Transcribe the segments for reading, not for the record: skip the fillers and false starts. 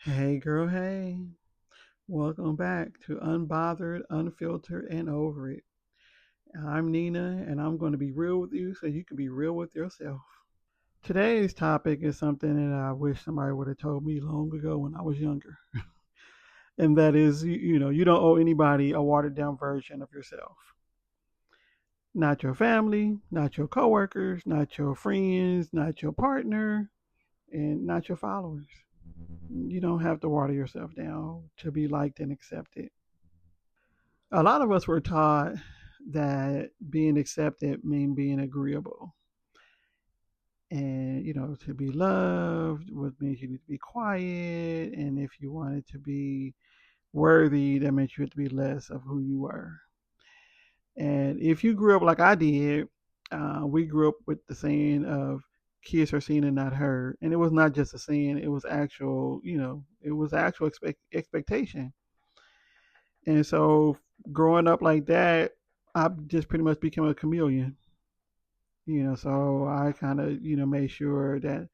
Hey girl, hey. Welcome back to Unbothered, Unfiltered, and Over It. I'm Nina, and I'm going to be real with you so you can be real with yourself. Today's topic is something that I wish somebody would have told me long ago when I was younger. And that is, you don't owe anybody a watered down version of yourself. Not your family, not your coworkers, not your friends, not your partner, and not your followers. You don't have to water yourself down to be liked and accepted. A lot of us were taught that being accepted mean being agreeable. And, to be loved would mean you need to be quiet. And if you wanted to be worthy, that meant you had to be less of who you were. And if you grew up like I did, we grew up with the saying of kids are seen and not heard. And it was not just a saying, it was actual, it was actual expectation. And so growing up like that, I just pretty much became a chameleon. So I kind of, made sure that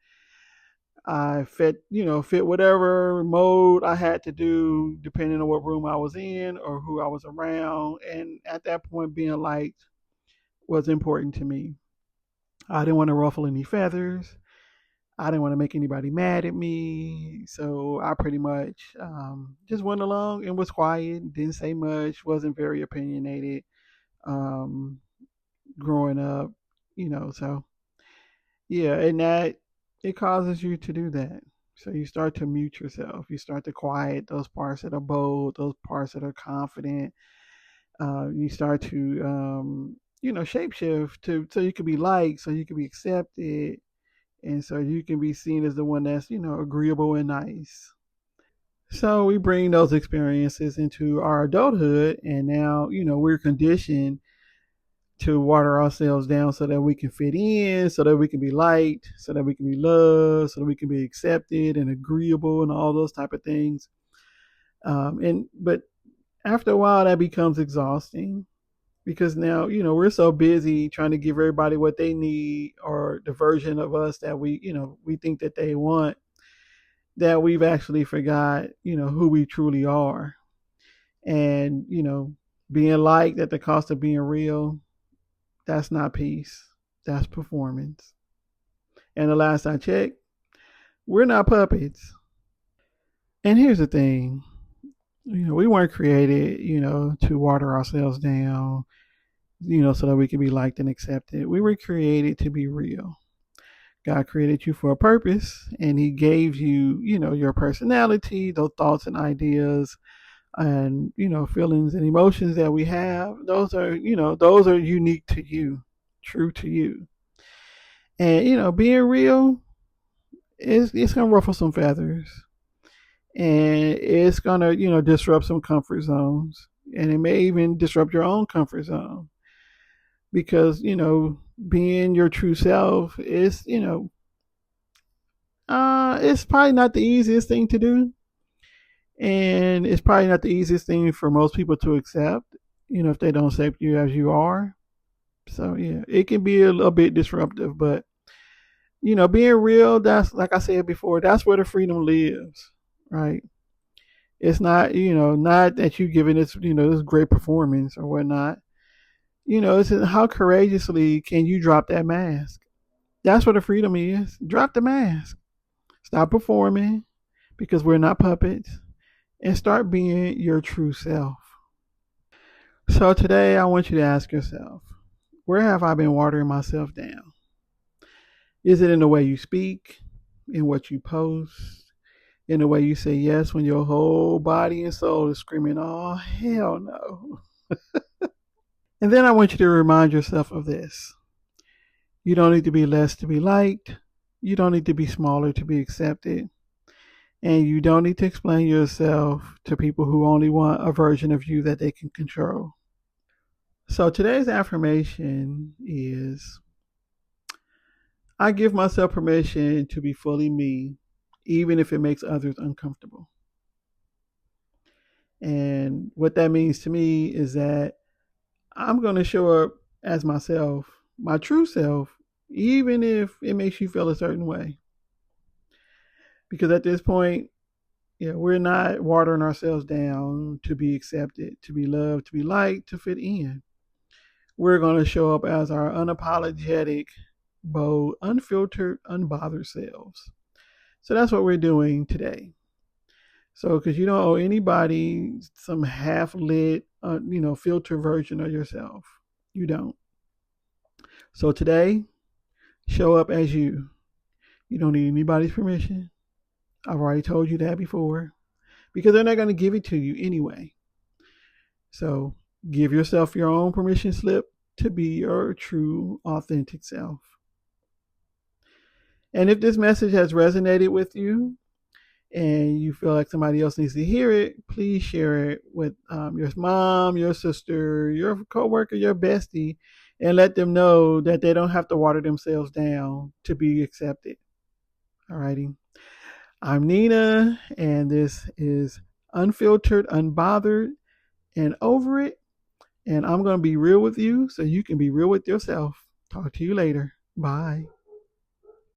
I fit whatever mode I had to do depending on what room I was in or who I was around. And at that point, being liked was important to me. I didn't want to ruffle any feathers. I didn't want to make anybody mad at me. So I pretty much just went along and was quiet, didn't say much, wasn't very opinionated um, growing up, so yeah, and that it causes you to do that. So you start to mute yourself. You start to quiet those parts that are bold, those parts that are confident. You start to, shapeshift to so you can be liked, so you can be accepted, and so you can be seen as the one that's agreeable and nice. So we bring those experiences into our adulthood, and now we're conditioned to water ourselves down so that we can fit in, so that we can be liked, so that we can be loved, so that we can be accepted and agreeable and all those type of things. And but after a while, that becomes exhausting because now we're so busy trying to give everybody what they need or the version of us that we think that they want, that we've actually forgot who we truly are. And being liked at the cost of being real, that's not peace, that's performance. And the last I checked, we're not puppets. And here's the thing, we weren't created, to water ourselves down, so that we can be liked and accepted. We were created to be real. God created you for a purpose, and He gave you, your personality, those thoughts and ideas, and feelings and emotions that we have. Those are unique to you, true to you. And being real, it's gonna ruffle some feathers, and it's gonna disrupt some comfort zones, and it may even disrupt your own comfort zone because being your true self is it's probably not the easiest thing to do, and it's probably not the easiest thing for most people to accept. If they don't accept you as you are, so yeah, it can be a bit disruptive, but being real, that's like I said before, that's where the freedom lives, right? It's not, not that you giving this, this great performance or whatnot. It's how courageously can you drop that mask? That's what the freedom is. Drop the mask. Stop performing because we're not puppets, and start being your true self. So today I want you to ask yourself, where have I been watering myself down? Is it in the way you speak, in what you post, in the way you say yes when your whole body and soul is screaming, oh, hell no? And then I want you to remind yourself of this. You don't need to be less to be liked. You don't need to be smaller to be accepted. And you don't need to explain yourself to people who only want a version of you that they can control. So today's affirmation is, I give myself permission to be fully me, even if it makes others uncomfortable. And what that means to me is that I'm going to show up as myself, my true self, even if it makes you feel a certain way. Because at this point, Yeah, we're not watering ourselves down to be accepted, to be loved, to be liked, to fit in. We're going to show up as our unapologetic, bold, unfiltered, unbothered selves. So that's what we're doing today. So, because you don't owe anybody some half-lit, filter version of yourself. You don't. So today, show up as you. You don't need anybody's permission. I've already told you that before. Because they're not going to give it to you anyway. So give yourself your own permission slip to be your true, authentic self. And if this message has resonated with you and you feel like somebody else needs to hear it, please share it with your mom, your sister, your coworker, your bestie, and let them know that they don't have to water themselves down to be accepted. Alrighty. I'm Nina, and this is Unfiltered, Unbothered, and Over It. And I'm going to be real with you so you can be real with yourself. Talk to you later. Bye.